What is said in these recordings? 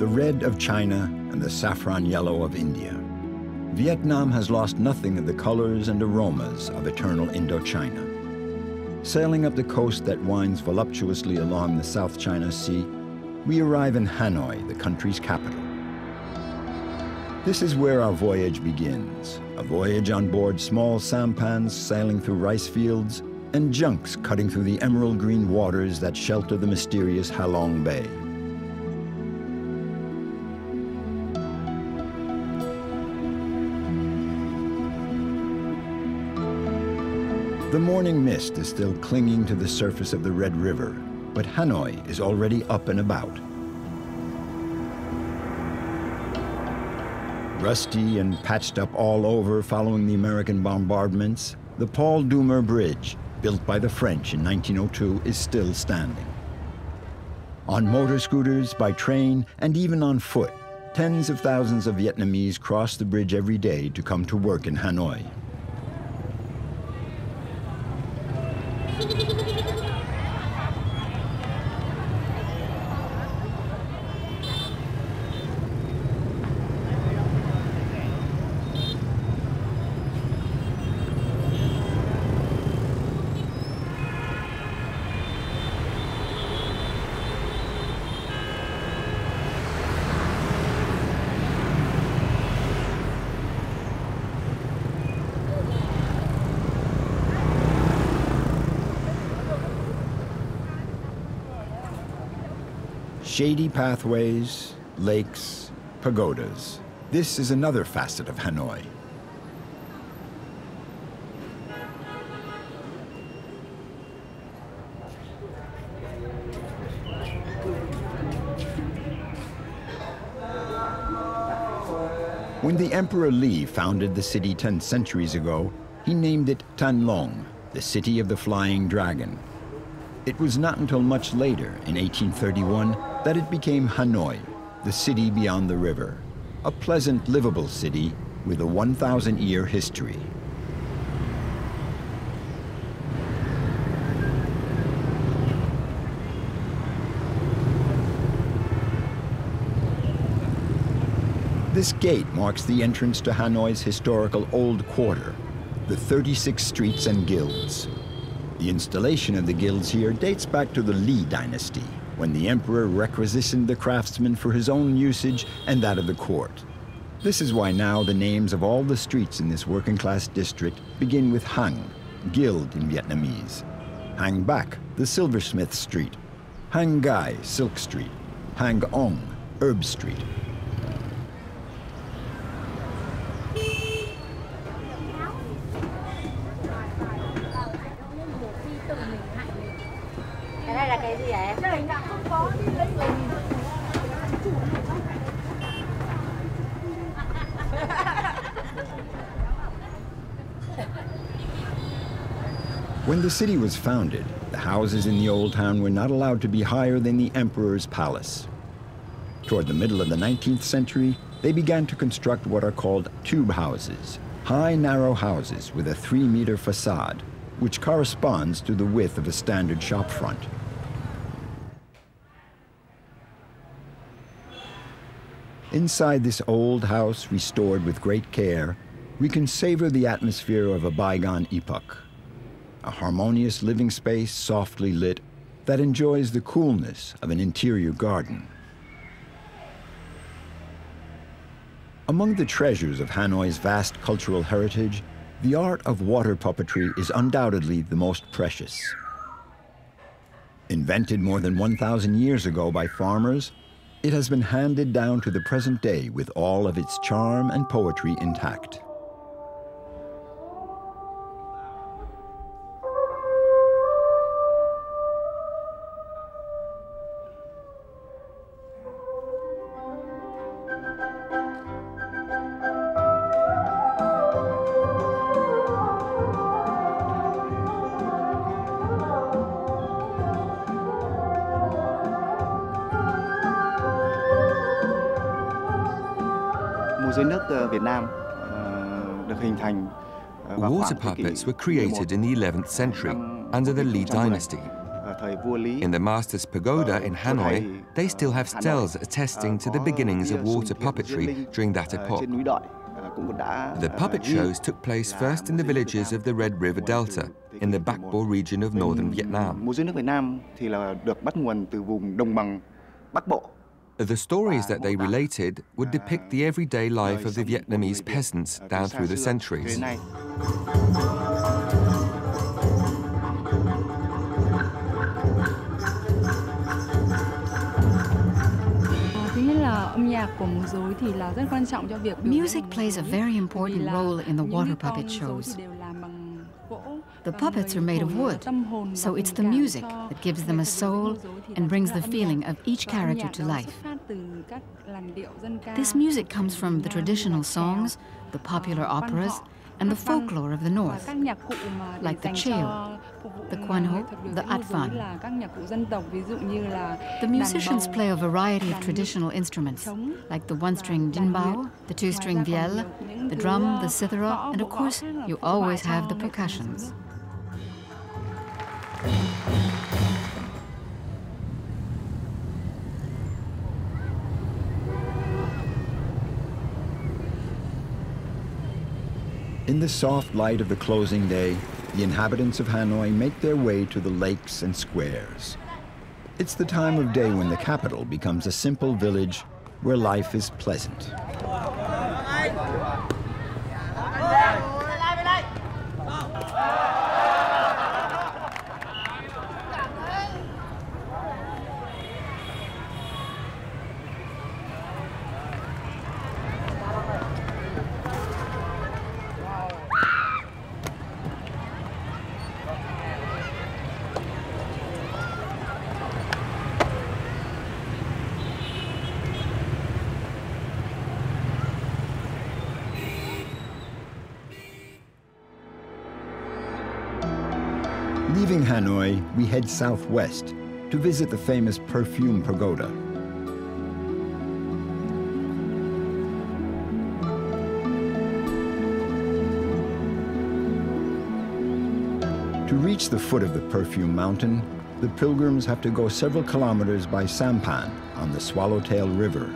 the red of China and the saffron yellow of India. Vietnam has lost nothing of the colors and aromas of eternal Indochina. Sailing up the coast that winds voluptuously along the South China Sea, we arrive in Hanoi, the country's capital. This is where our voyage begins, a voyage on board small sampans sailing through rice fields and junks cutting through the emerald green waters that shelter the mysterious Halong Bay. The morning mist is still clinging to the surface of the Red River, but Hanoi is already up and about. Rusty and patched up all over following the American bombardments, the Paul Doumer Bridge, built by the French in 1902, is still standing. On motor scooters, by train, and even on foot, tens of thousands of Vietnamese cross the bridge every day to come to work in Hanoi. Shady pathways, lakes, pagodas. This is another facet of Hanoi. When the Emperor Li founded the city 10 centuries ago, he named it Tan Long, the city of the flying dragon. It was not until much later, in 1831, that it became Hanoi, the city beyond the river, a pleasant, livable city with a 1,000-year history. This gate marks the entrance to Hanoi's historical Old Quarter, the 36 streets and guilds. The installation of the guilds here dates back to the Li dynasty, when the emperor requisitioned the craftsmen for his own usage and that of the court. This is why now the names of all the streets in this working-class district begin with Hang, guild in Vietnamese. Hang Bac, the silversmith street. Hang Gai, Silk Street. Hang Ong, Herb Street. When the city was founded, the houses in the old town were not allowed to be higher than the emperor's palace. Toward the middle of the 19th century, they began to construct what are called tube houses, high, narrow houses with a 3-meter facade, which corresponds to the width of a standard shop front. Inside this old house, restored with great care, we can savor the atmosphere of a bygone epoch. A harmonious living space, softly lit, that enjoys the coolness of an interior garden. Among the treasures of Hanoi's vast cultural heritage, the art of water puppetry is undoubtedly the most precious. Invented more than 1,000 years ago by farmers, it has been handed down to the present day with all of its charm and poetry intact. Water puppets were created in the 11th century under the Li dynasty. In the Master's Pagoda in Hanoi, they still have steles attesting to the beginnings of water puppetry during that epoch. The puppet shows took place first in the villages of the Red River Delta, in the Bac Bo region of northern Vietnam. The stories that they related would depict the everyday life of the Vietnamese peasants down through the centuries. Music plays a very important role in the water puppet shows. The puppets are made of wood, so it's the music that gives them a soul and brings the feeling of each character to life. This music comes from the traditional songs, the popular operas, and the folklore of the North, like the Cheo, the Quan Ho, the Aswan. The musicians play a variety of traditional instruments, like the one-string din bao, the two-string vielle, the drum, the cithara, and of course, you always have the percussions. In the soft light of the closing day, the inhabitants of Hanoi make their way to the lakes and squares. It's the time of day when the capital becomes a simple village where life is pleasant. Leaving Hanoi, we head southwest to visit the famous Perfume Pagoda. To reach the foot of the Perfume Mountain, the pilgrims have to go several kilometers by sampan on the Swallowtail River.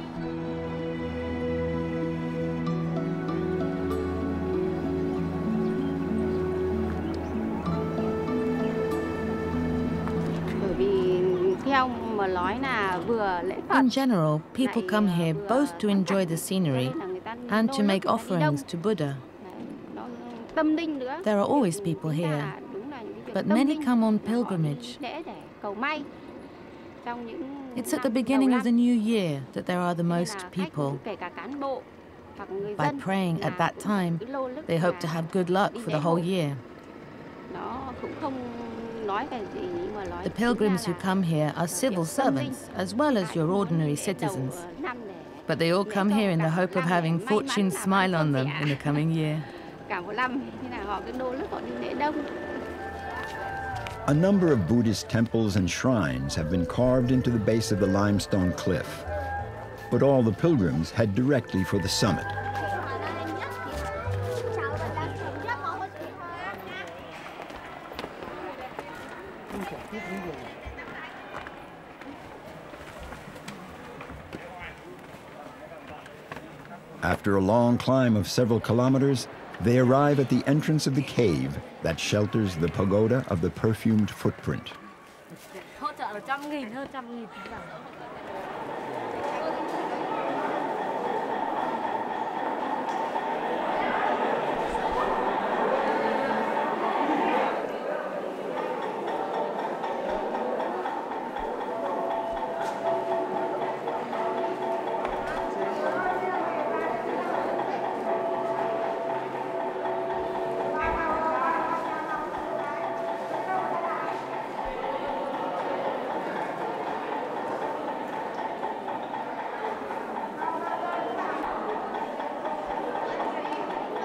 In general, people come here both to enjoy the scenery and to make offerings to Buddha. There are always people here, but many come on pilgrimage. It's at the beginning of the new year that there are the most people. By praying at that time, they hope to have good luck for the whole year. The pilgrims who come here are civil servants as well as your ordinary citizens. But they all come here in the hope of having fortune smile on them in the coming year. A number of Buddhist temples and shrines have been carved into the base of the limestone cliff. But all the pilgrims head directly for the summit. After a long climb of several kilometers, they arrive at the entrance of the cave that shelters the pagoda of the perfumed footprint.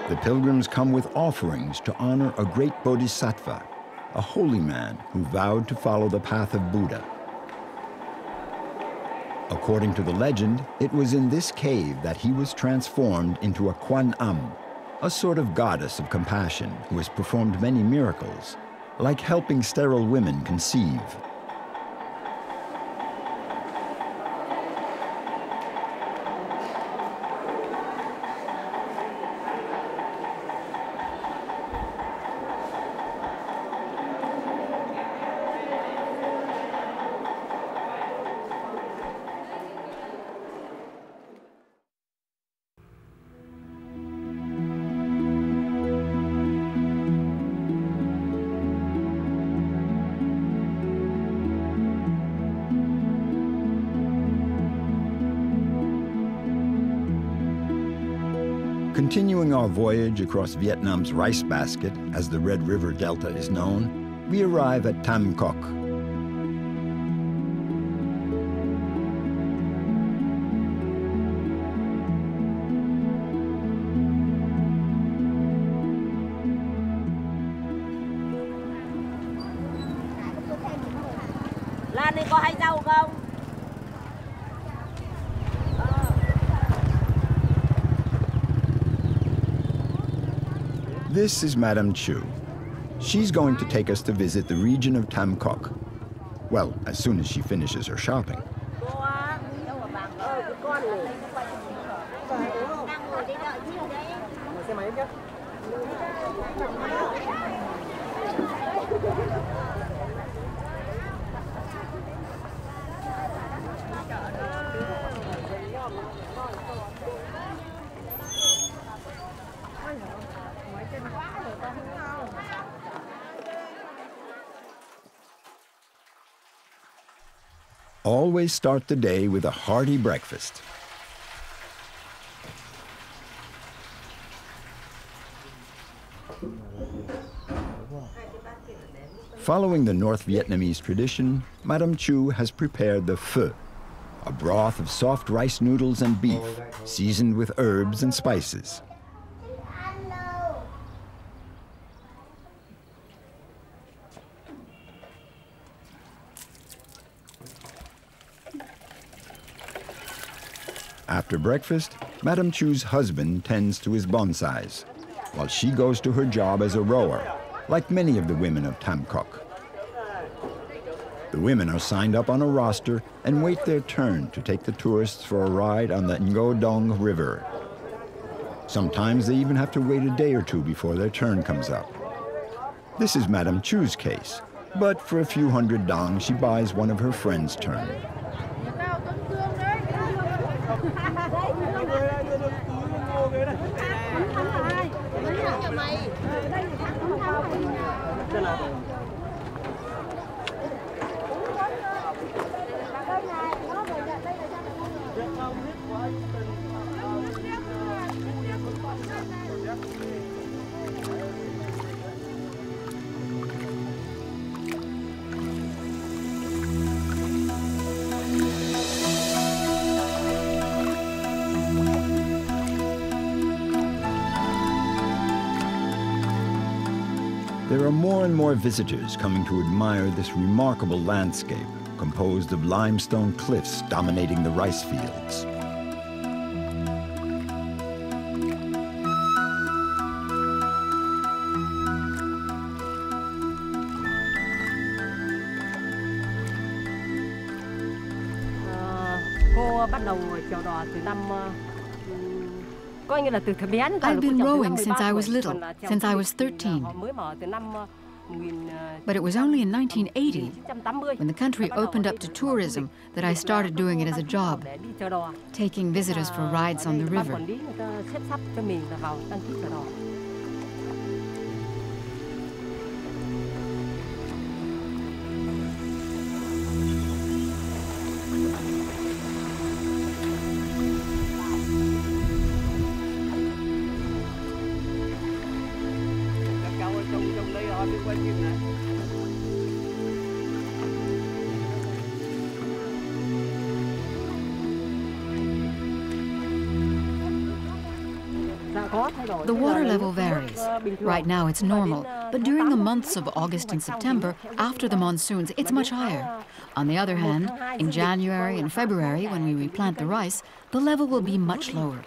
The pilgrims come with offerings to honor a great bodhisattva, a holy man who vowed to follow the path of Buddha. According to the legend, it was in this cave that he was transformed into a Quan Am, a sort of goddess of compassion who has performed many miracles, like helping sterile women conceive. Continuing our voyage across Vietnam's rice basket, as the Red River Delta is known, we arrive at Tam Coc. This is Madame Chu. She's going to take us to visit the region of Tam Coc. Well, as soon as she finishes her shopping. Always start the day with a hearty breakfast. Following the North Vietnamese tradition, Madame Chu has prepared the Phou, a broth of soft rice noodles and beef, seasoned with herbs and spices. After breakfast, Madame Chu's husband tends to his bonsais, while she goes to her job as a rower, like many of the women of Tam Coc. The women are signed up on a roster and wait their turn to take the tourists for a ride on the Ngo Dong River. Sometimes they even have to wait a day or two before their turn comes up. This is Madame Chu's case, but for a few hundred dong, she buys one of her friends' turn. There are more and more visitors coming to admire this remarkable landscape, composed of limestone cliffs dominating the rice fields. I've been rowing since I was little, since I was 13. But it was only in 1980, when the country opened up to tourism, that I started doing it as a job, taking visitors for rides on the river. The water level varies. Right now it's normal, but during the months of August and September, after the monsoons, it's much higher. On the other hand, in January and February, when we replant the rice, the level will be much lower.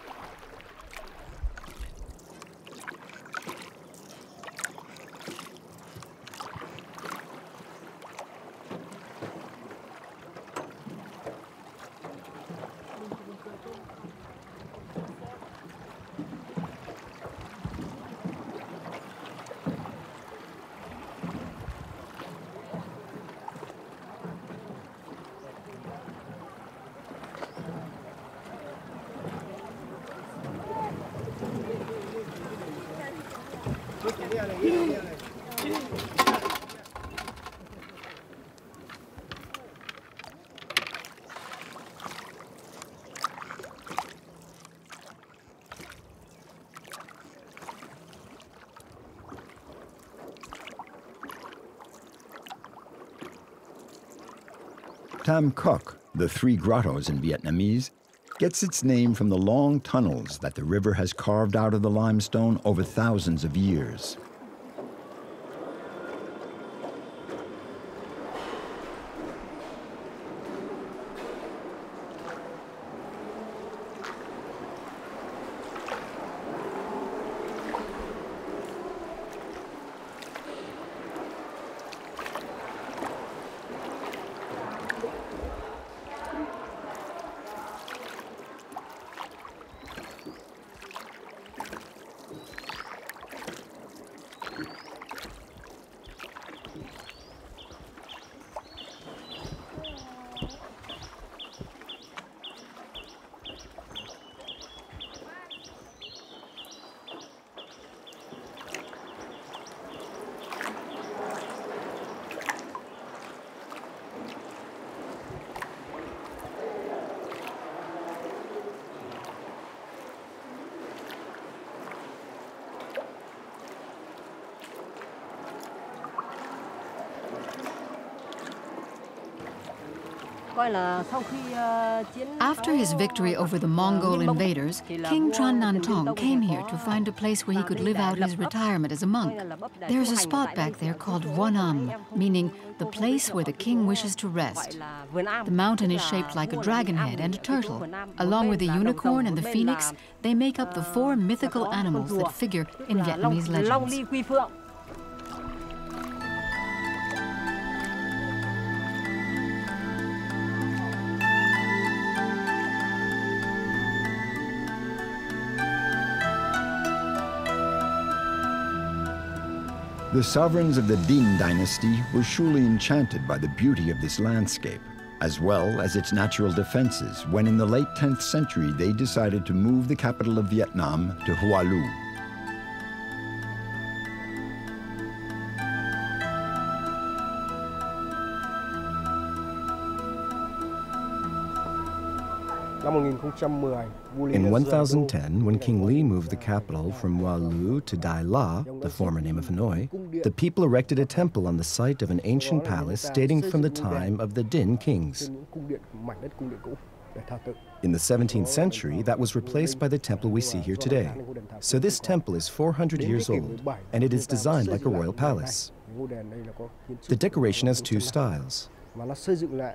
Tam Coc, the three grottos in Vietnamese, gets its name from the long tunnels that the river has carved out of the limestone over thousands of years. After his victory over the Mongol invaders, King Tran Nan Tong came here to find a place where he could live out his retirement as a monk. There's a spot back there called Wonam, meaning the place where the king wishes to rest. The mountain is shaped like a dragon head and a turtle. Along with the unicorn and the phoenix, they make up the four mythical animals that figure in Vietnamese legends. The sovereigns of the Dinh dynasty were surely enchanted by the beauty of this landscape, as well as its natural defenses, when in the late 10th century they decided to move the capital of Vietnam to Hoa Lu. In 1010, when King Ly moved the capital from Hoa Lu to Dai La, the former name of Hanoi, the people erected a temple on the site of an ancient palace dating from the time of the Dinh kings. In the 17th century, that was replaced by the temple we see here today. So this temple is 400 years old, and it is designed like a royal palace. The decoration has two styles.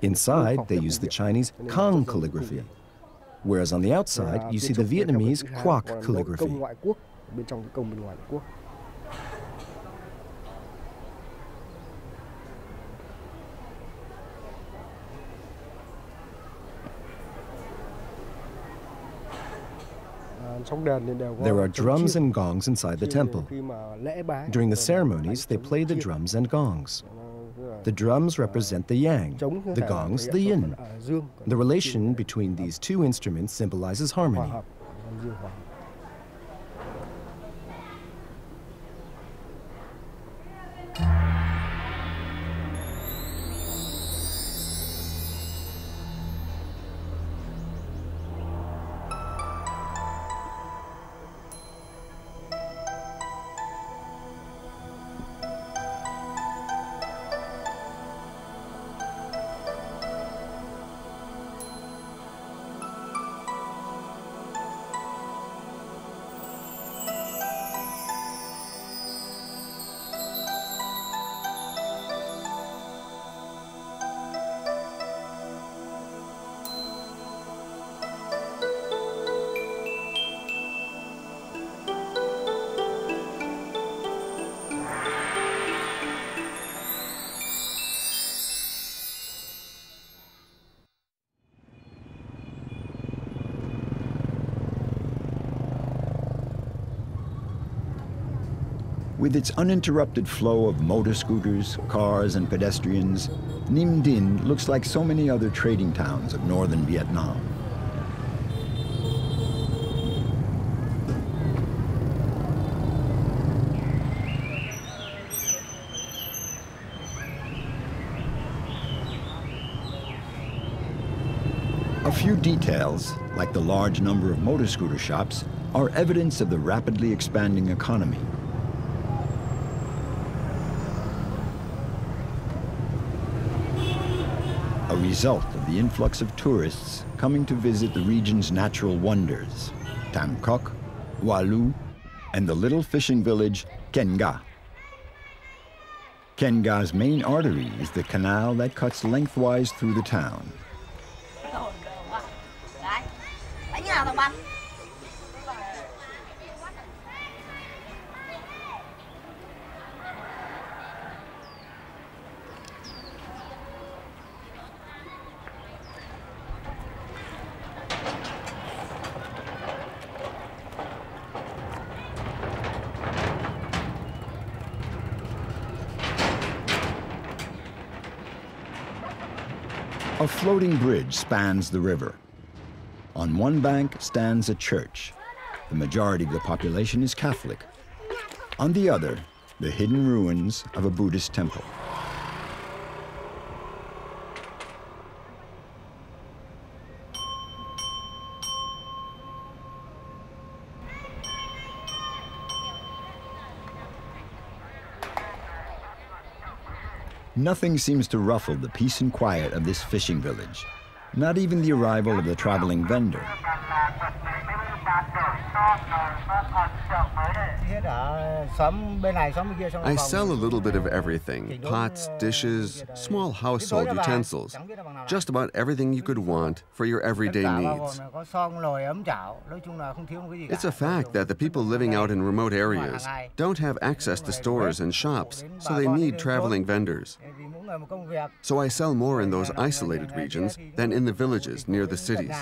Inside, they use the Chinese Khang calligraphy, whereas on the outside, you see the Vietnamese Quoc calligraphy. There are drums and gongs inside the temple. During the ceremonies, they play the drums and gongs. The drums represent the yang, the gongs the yin. The relation between these two instruments symbolizes harmony. With its uninterrupted flow of motor scooters, cars, and pedestrians, Ninh Dinh looks like so many other trading towns of northern Vietnam. A few details, like the large number of motor scooter shops, are evidence of the rapidly expanding economy. A a result of the influx of tourists coming to visit the region's natural wonders, Tam Kok, Walu, and the little fishing village Kenga. Kenga's main artery is the canal that cuts lengthwise through the town. A floating bridge spans the river. On one bank stands a church. The majority of the population is Catholic. On the other, the hidden ruins of a Buddhist temple. Nothing seems to ruffle the peace and quiet of this fishing village, not even the arrival of the traveling vendor. I sell a little bit of everything: pots, dishes, small household utensils, just about everything you could want for your everyday needs. It's a fact that the people living out in remote areas don't have access to stores and shops, so they need traveling vendors. So I sell more in those isolated regions than in the villages near the cities.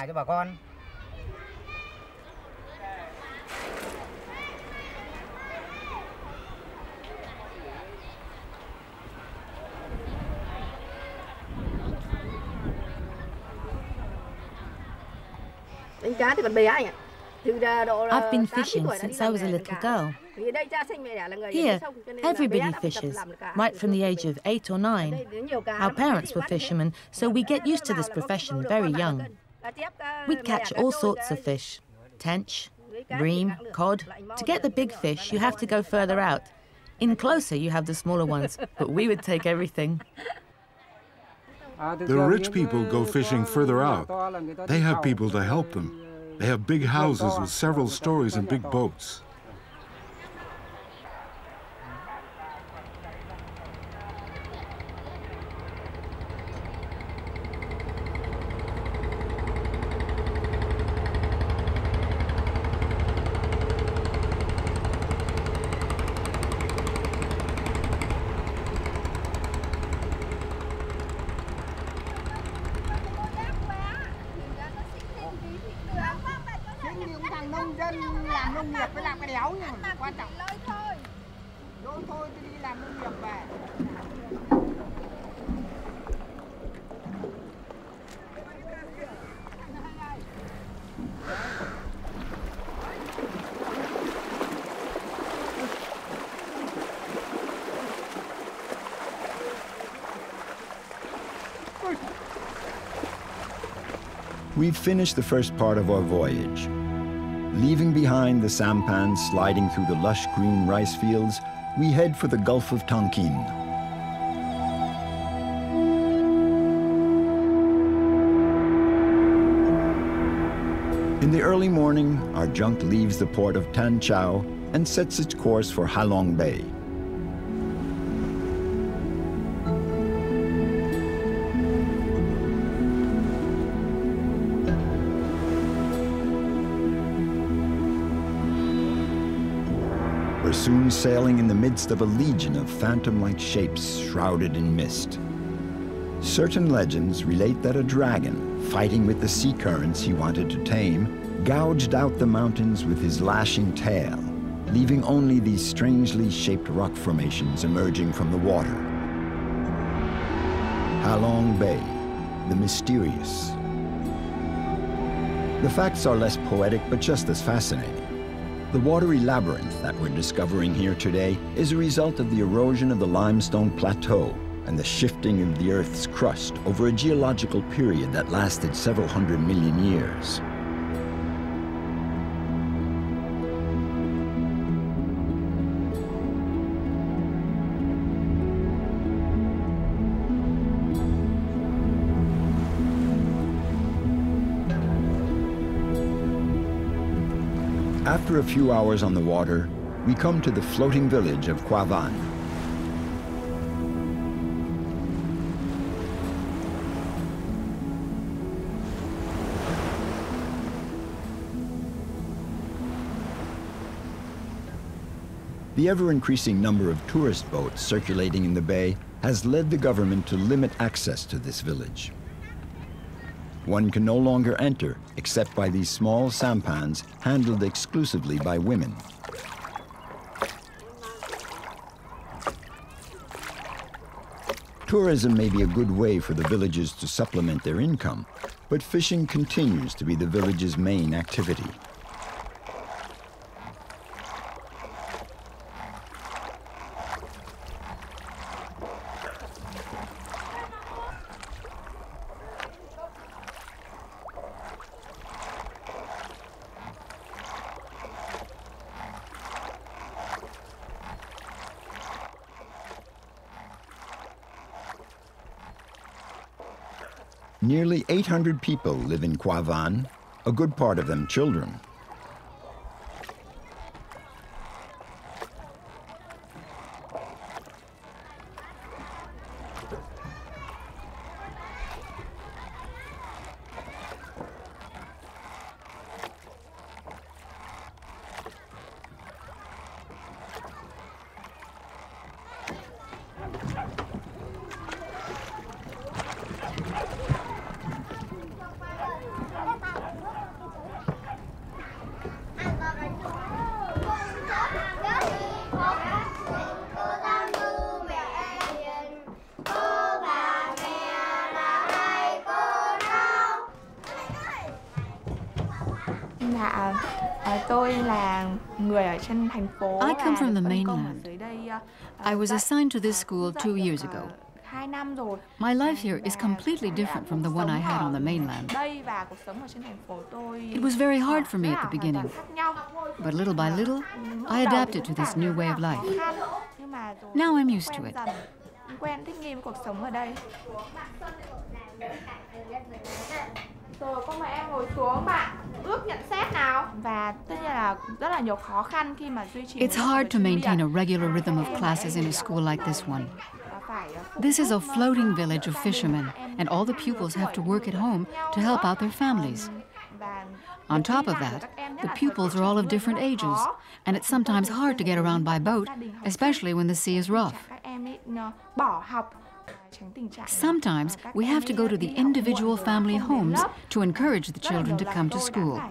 I've been fishing since I was a little girl. Here, everybody fishes, right from the age of 8 or 9. Our parents were fishermen, so we get used to this profession very young. We'd catch all sorts of fish: tench, bream, cod. To get the big fish, you have to go further out. In closer, you have the smaller ones, but we would take everything. The rich people go fishing further out. They have people to help them. They have big houses with several stories and big boats. We've finished the first part of our voyage. Leaving behind the sampans sliding through the lush green rice fields, we head for the Gulf of Tonkin. In the early morning, our junk leaves the port of Tan Chau and sets its course for Halong Bay. We're soon sailing in the midst of a legion of phantom-like shapes shrouded in mist. Certain legends relate that a dragon, fighting with the sea currents he wanted to tame, gouged out the mountains with his lashing tail, leaving only these strangely shaped rock formations emerging from the water. Halong Bay, the mysterious. The facts are less poetic, but just as fascinating. The watery labyrinth that we're discovering here today is a result of the erosion of the limestone plateau and the shifting of the Earth's crust over a geological period that lasted several 100 million years. After a few hours on the water, we come to the floating village of Khao Van. The ever-increasing number of tourist boats circulating in the bay has led the government to limit access to this village. One can no longer enter except by these small sampans handled exclusively by women. Tourism may be a good way for the villagers to supplement their income, but fishing continues to be the village's main activity. Nearly 800 people live in Khao Van, a good part of them children. I come from the mainland. I was assigned to this school 2 years ago. My life here is completely different from the one I had on the mainland. It was very hard for me at the beginning, but little by little, I adapted to this new way of life. Now I'm used to it. It's hard to maintain a regular rhythm of classes in a school like this one. This is a floating village of fishermen, and all the pupils have to work at home to help out their families. On top of that, the pupils are all of different ages, and it's sometimes hard to get around by boat, especially when the sea is rough. Sometimes we have to go to the individual family homes to encourage the children to come to school.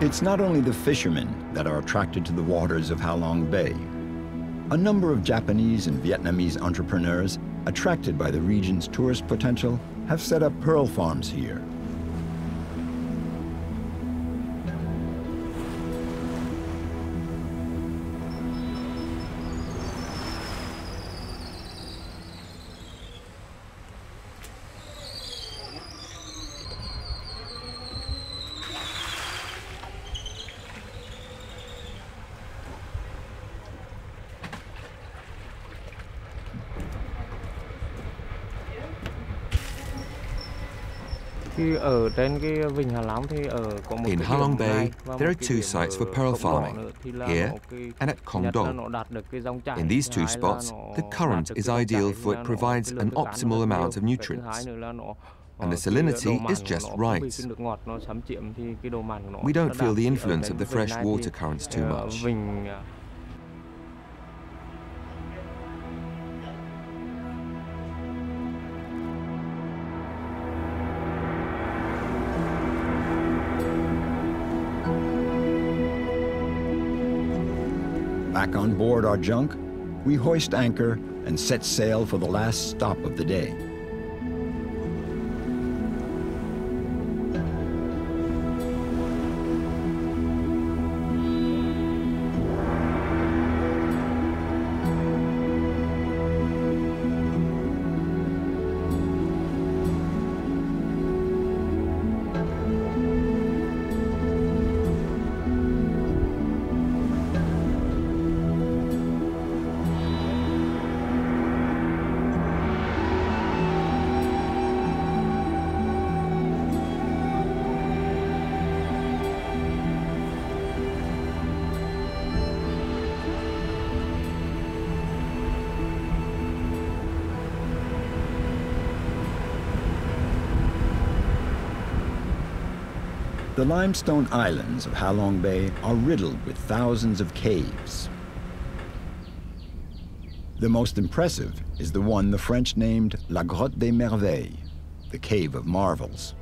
It's not only the fishermen that are attracted to the waters of Halong Bay. A number of Japanese and Vietnamese entrepreneurs, attracted by the region's tourist potential, have set up pearl farms here. In Halong Bay, there are 2 sites for pearl farming, here and at Khong Do. In these 2 spots, the current is ideal for it provides an optimal amount of nutrients, and the salinity is just right. We don't feel the influence of the fresh water currents too much. Back on board our junk, we hoist anchor and set sail for the last stop of the day. The limestone islands of Halong Bay are riddled with thousands of caves. The most impressive is the one the French named La Grotte des Merveilles, the Cave of Marvels.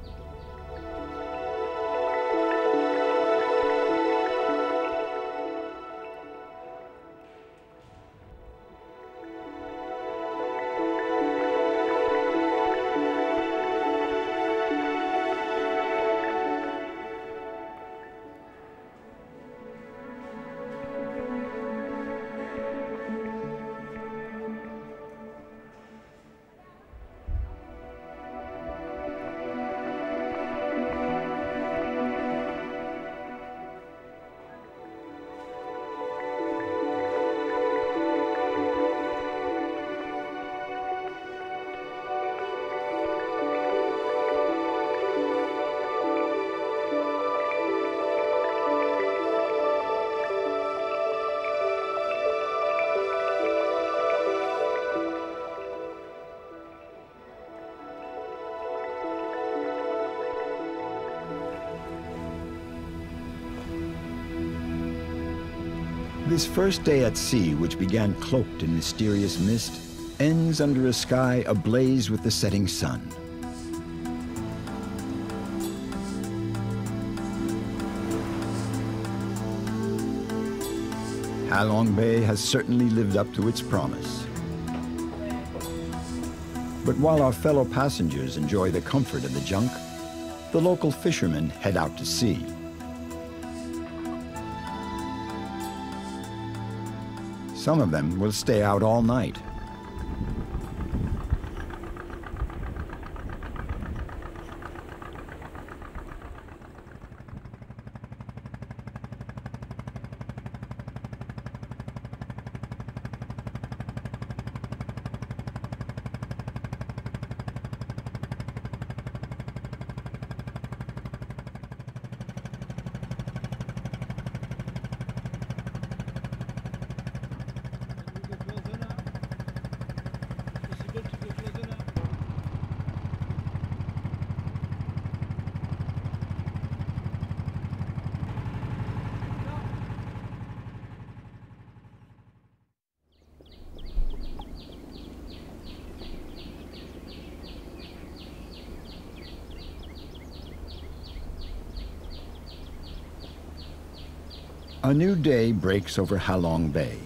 This first day at sea, which began cloaked in mysterious mist, ends under a sky ablaze with the setting sun. Halong Bay has certainly lived up to its promise. But while our fellow passengers enjoy the comfort of the junk, the local fishermen head out to sea. Some of them will stay out all night. A new day breaks over Halong Bay.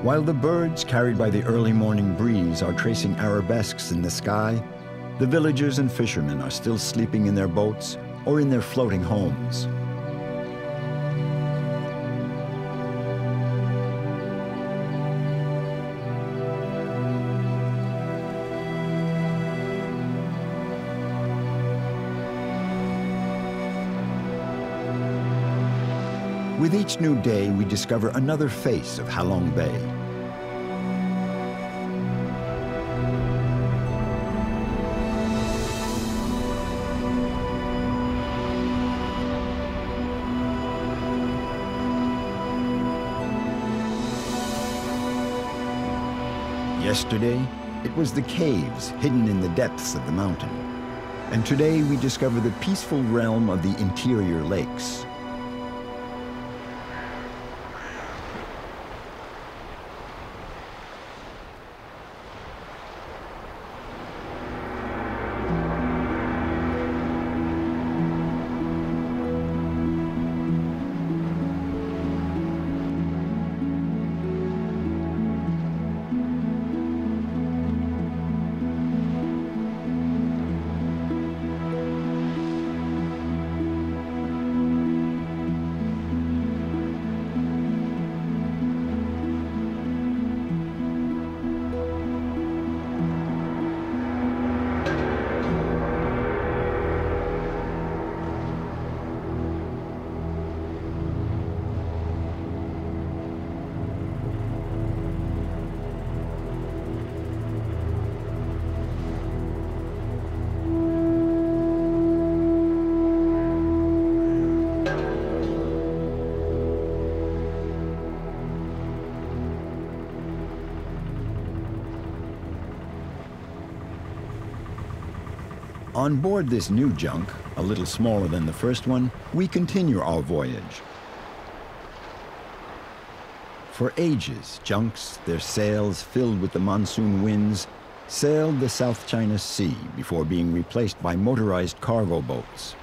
While the birds, carried by the early morning breeze, are tracing arabesques in the sky, the villagers and fishermen are still sleeping in their boats or in their floating homes. With each new day, we discover another face of Halong Bay. Yesterday, it was the caves hidden in the depths of the mountain. And today we discover the peaceful realm of the interior lakes. On board this new junk, a little smaller than the first one, we continue our voyage. For ages, junks, their sails filled with the monsoon winds, sailed the South China Sea before being replaced by motorized cargo boats.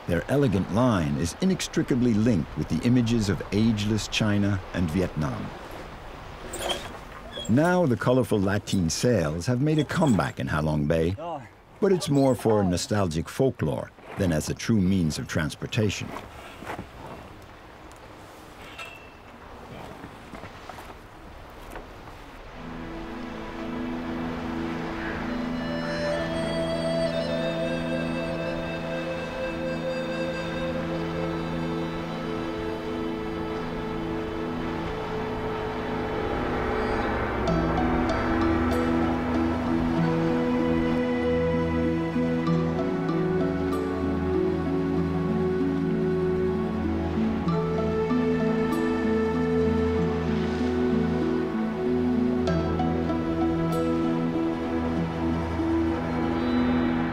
Their elegant line is inextricably linked with the images of ageless China and Vietnam. Now the colorful lateen sails have made a comeback in Halong Bay, but it's more for nostalgic folklore than as a true means of transportation.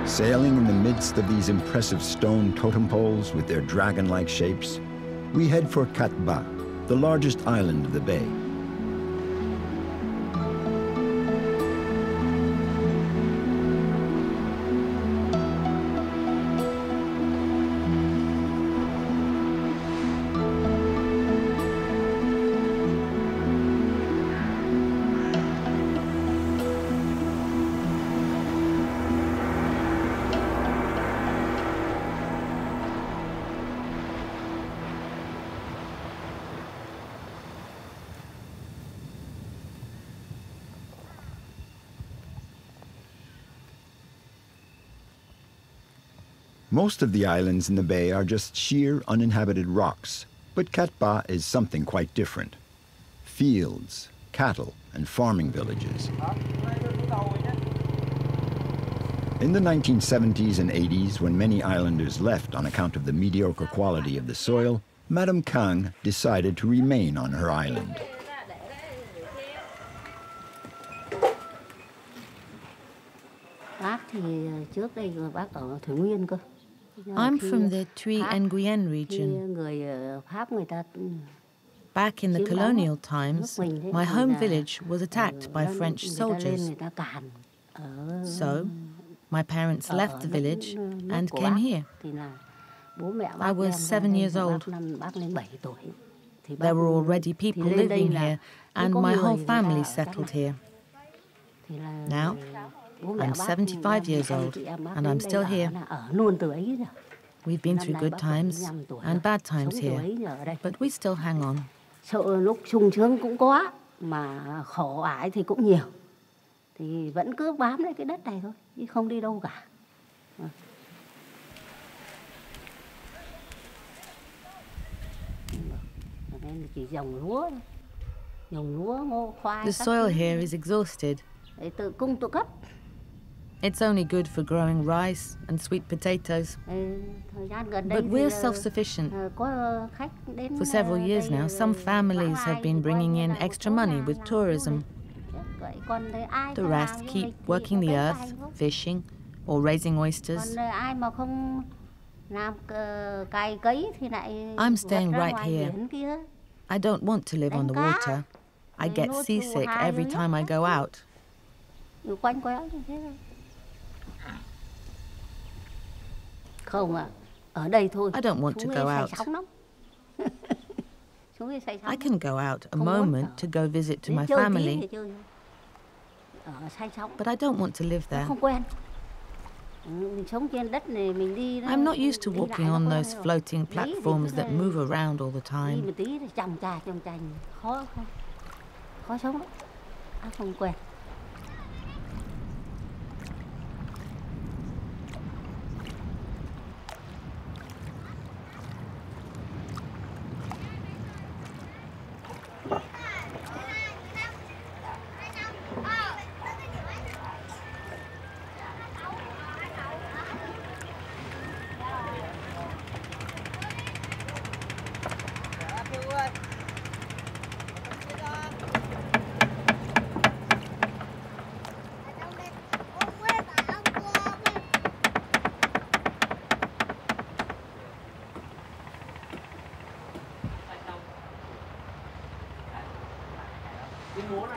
Sailing in the midst of these impressive stone totem poles with their dragon-like shapes, we head for Cat Ba, the largest island of the bay. Most of the islands in the bay are just sheer, uninhabited rocks, but Cat Ba is something quite different. Fields, cattle, and farming villages. In the 1970s and 80s, when many islanders left on account of the mediocre quality of the soil, Madame Kang decided to remain on her island. I'm from the NGUYEN region. Back in the colonial times, my home village was attacked by French soldiers. So, my parents left the village and came here. I was 7 years old. There were already people living here, and my whole family settled here. Now, I'm 75 years old, and I'm still here. We've been through good times and bad times here, but we still hang on. Lúc sung sướng cũng có, mà khổ ải thì cũng nhiều. Thì vẫn cứ bám lấy cái đất này thôi, chứ không đi đâu cả. Chỉ trồng lúa ngô khoai. The soil here is exhausted. Tự cung tự cấp. It's only good for growing rice and sweet potatoes. But we're self-sufficient. For several years now, some families have been bringing in extra money with tourism. The rest keep working the earth, fishing, or raising oysters. I'm staying right here. I don't want to live on the water. I get seasick every time I go out. I don't want to go out. I can go out a moment to go visit to my family, but I don't want to live there. I'm not used to walking on those floating platforms that move around all the time.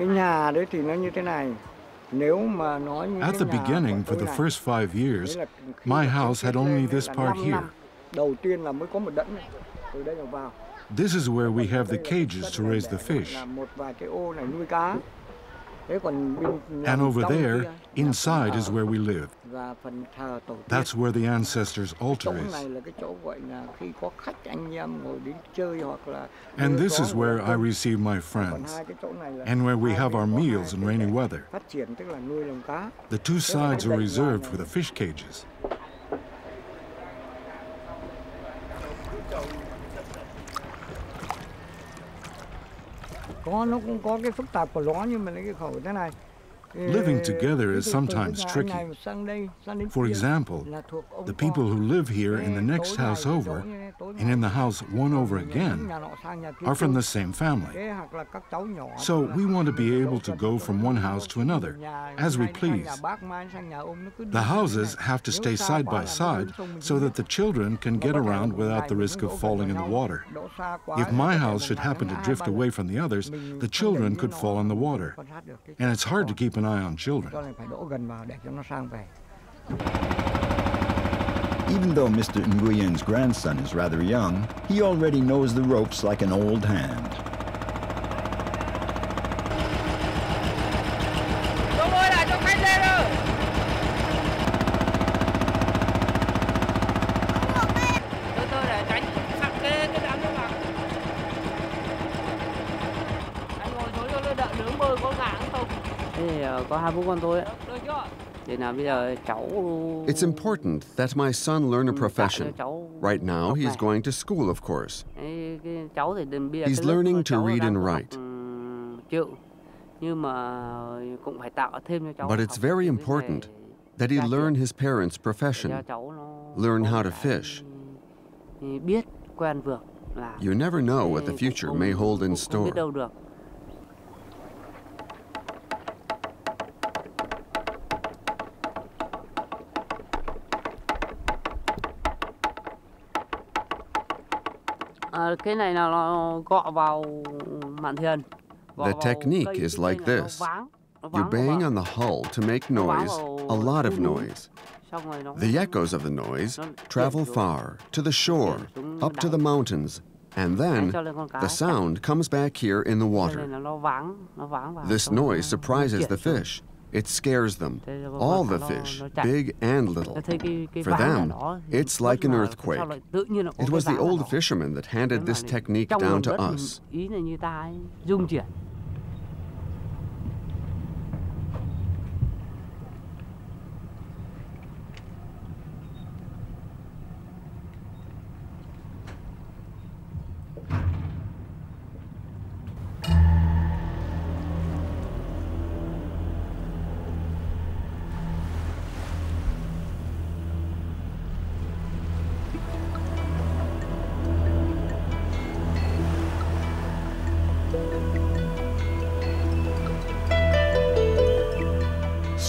At the beginning, for the first 5 years, my house had only this part here. This is where we have the cages to raise the fish. And over there, inside is where we live. That's where the ancestors' altar is. And this is where I receive my friends, and where we have our meals in rainy weather. The two sides are reserved for the fish cages. Living together is sometimes tricky. For example, the people who live here in the next house over and in the house one over again are from the same family. So we want to be able to go from one house to another as we please. The houses have to stay side by side so that the children can get around without the risk of falling in the water. If my house should happen to drift away from the others, the children could fall in the water. And it's hard to keep an eye on children. Even though Mr. Nguyen's grandson is rather young, he already knows the ropes like an old hand. It's important that my son learn a profession. Right now, he's going to school, of course. He's learning to read and write. But it's very important that he learn his parents' profession, learn how to fish. You never know what the future may hold in store. The technique is like this. You bang on the hull to make noise, a lot of noise. The echoes of the noise travel far, to the shore, up to the mountains, and then the sound comes back here in the water. This noise surprises the fish. It scares them, all the fish, big and little. For them, it's like an earthquake. It was the old fishermen that handed this technique down to us.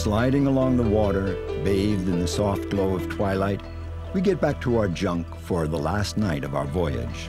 Sliding along the water, bathed in the soft glow of twilight, we get back to our junk for the last night of our voyage.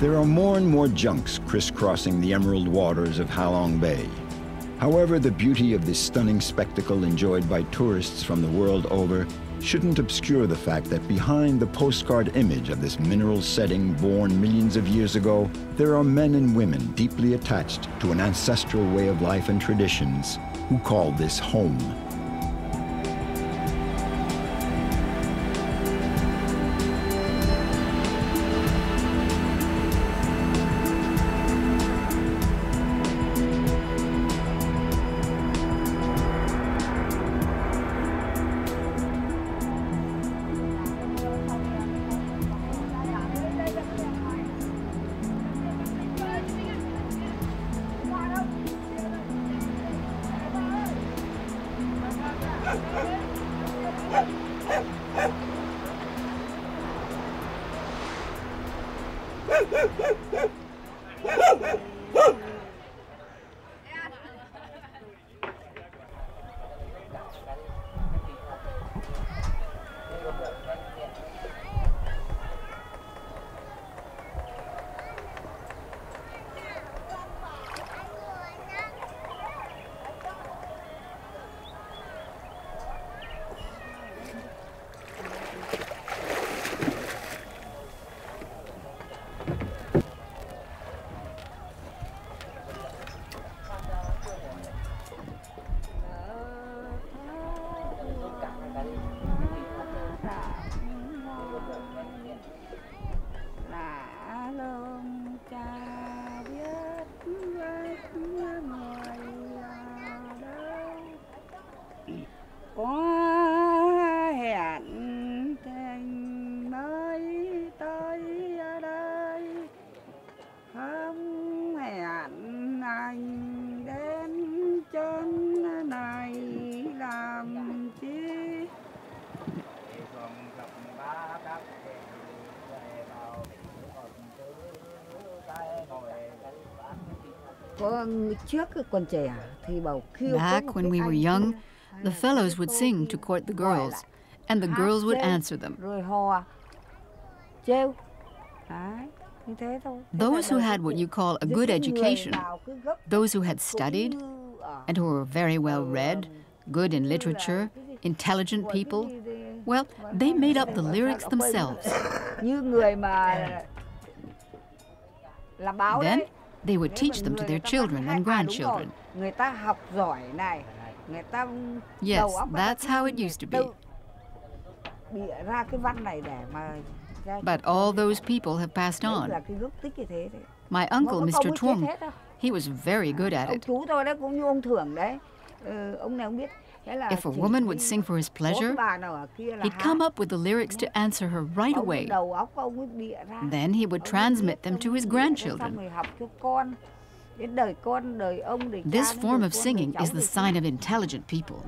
There are more and more junks crisscrossing the emerald waters of Halong Bay. However, the beauty of this stunning spectacle enjoyed by tourists from the world over shouldn't obscure the fact that behind the postcard image of this mineral setting born millions of years ago, there are men and women deeply attached to an ancestral way of life and traditions who call this home. Back when we were young, the fellows would sing to court the girls, and the girls would answer them. Those who had what you call a good education, those who had studied, and who were very well read, good in literature, intelligent people, well, they made up the lyrics themselves. Then they would teach them to their children and grandchildren. Yes, that's how it used to be. But all those people have passed on. My uncle, Mr. Trung, He was very good at it. If a woman would sing for his pleasure, he'd come up with the lyrics to answer her right away. Then he would transmit them to his grandchildren. This form of singing is the sign of intelligent people.